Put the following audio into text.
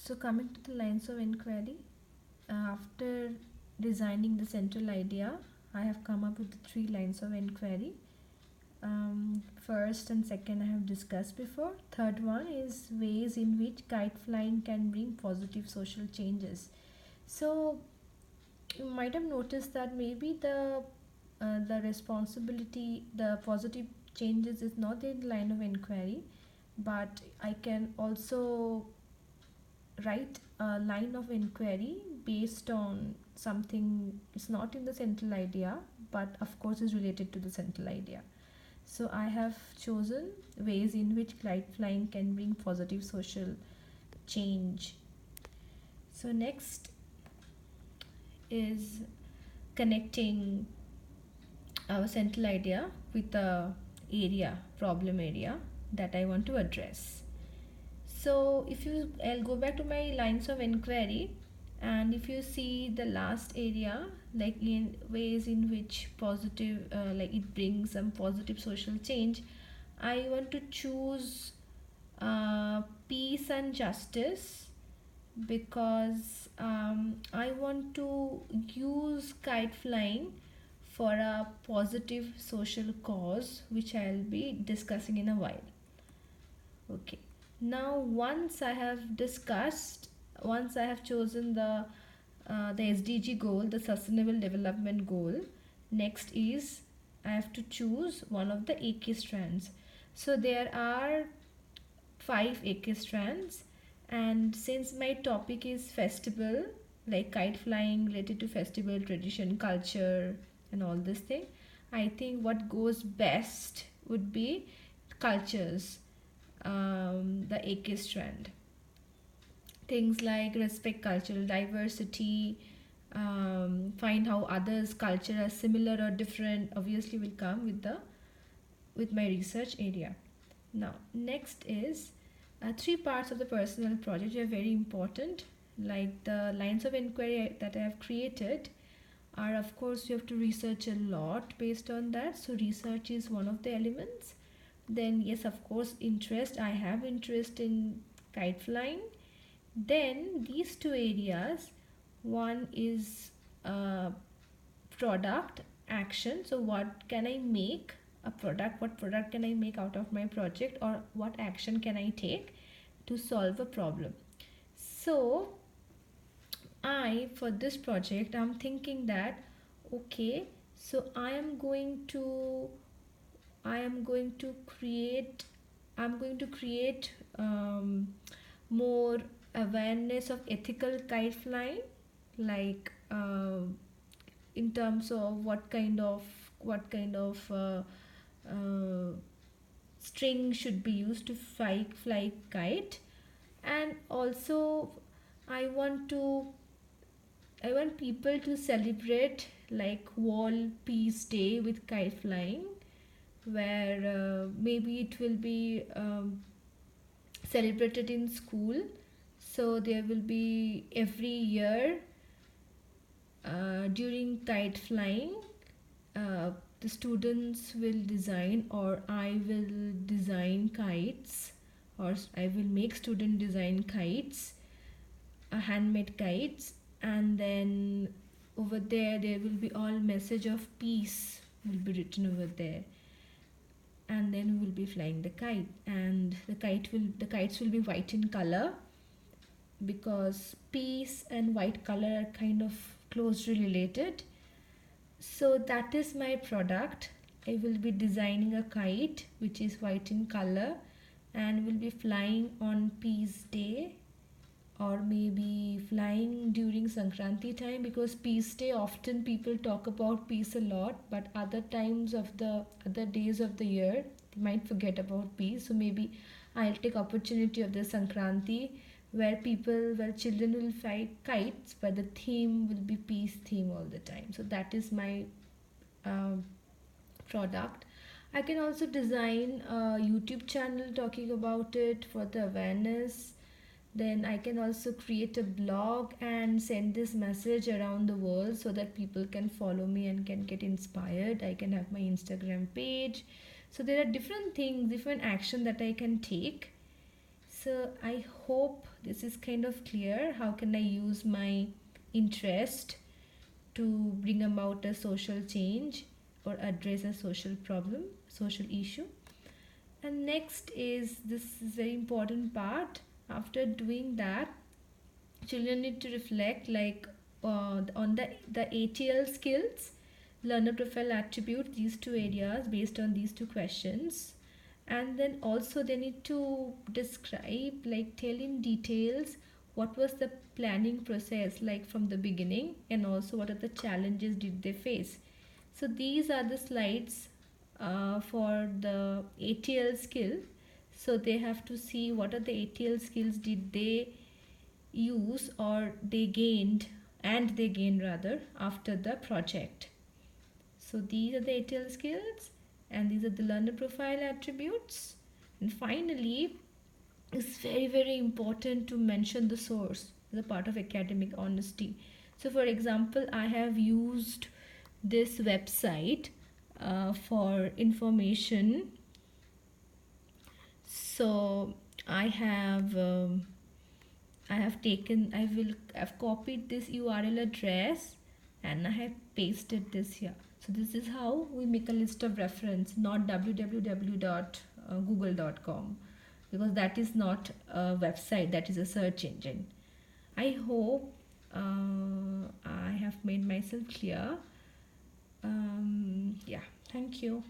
So coming to the lines of inquiry, after designing the central idea, I have come up with the three lines of inquiry. First and second I have discussed before. Third one is ways in which kite flying can bring positive social changes. So you might have noticed that maybe the responsibility, the positive changes is not in line of inquiry, but I can also write a line of inquiry based on something. It's not in the central idea, but of course is related to the central idea. So I have chosen ways in which kite flying can bring positive social change. So next is connecting our central idea with the area, problem area that I want to address. So if you, I'll go back to my lines of inquiry, and if you see the last area, like in ways in which positive, like it brings some positive social change, I want to choose peace and justice, because I want to use kite flying for a positive social cause, which I'll be discussing in a while. Okay. Now, once I have chosen the SDG goal, the Sustainable Development Goal. Next is I have to choose one of the AK strands. So there are five AK strands, and since my topic is festival, like kite flying related to festival, tradition, culture, and all this thing, I think what goes best would be cultures, the AK strand. Things like respect cultural diversity, find how others' culture are similar or different, obviously will come with my research area. Now, next is three parts of the personal project are very important. Like the lines of inquiry that I have created are, of course, you have to research a lot based on that. So research is one of the elements. Then yes, of course, interest. I have interest in kite flying. Then these two areas, one is product action. So what can I make a product? What product can I make out of my project, or what action can I take to solve a problem? So I, for this project, I'm thinking that okay, so I am going to create I'm going to create more awareness of ethical kite flying, like in terms of what kind of string should be used to fly kite. And also I want to I want people to celebrate like World Peace Day with kite flying, where maybe it will be celebrated in school. So there will be every year during kite flying, uh, the students will design, or I will design kites, or I will make student design kites, handmade kites, and then over there will be all message of peace will be written over there, and then we will be flying the kite, and the kites will be white in color, because peace and white color are kind of closely related. So that is my product. I will be designing a kite which is white in color and will be flying on Peace Day, or maybe flying during Sankranti time, because Peace Day often people talk about peace a lot, but other days of the year they might forget about peace. So maybe I'll take opportunity of the Sankranti, where children will fly kites, but the theme will be peace theme all the time. So that is my um, product. I can also design a YouTube channel talking about it for the awareness. Then I can also create a blog and send this message around the world so that people can follow me and can get inspired. I can have my Instagram page. So there are different things, different action that I can take. So I hope this is kind of clear. How can I use my interest to bring about a social change or address a social problem, social issue? And next is this is very important part. After doing that, children need to reflect like on the ATL skills, learner profile attribute, these two areas based on these two questions. And then also they need to describe, like tell in details what was the planning process like from the beginning, and also what are the challenges did they face. So these are the slides for the ATL skill. So they have to see what are the ATL skills did they use or they gained rather after the project. So these are the ATL skills, and these are the learner profile attributes. And finally, it's very important to mention the source as a part of academic honesty. So for example, I have used this website for information. So I have I've copied this URL address and I have pasted this here. So this is how we make a list of reference, not www.google.com, because that is not a website, that is a search engine. I hope I have made myself clear. Yeah, thank you.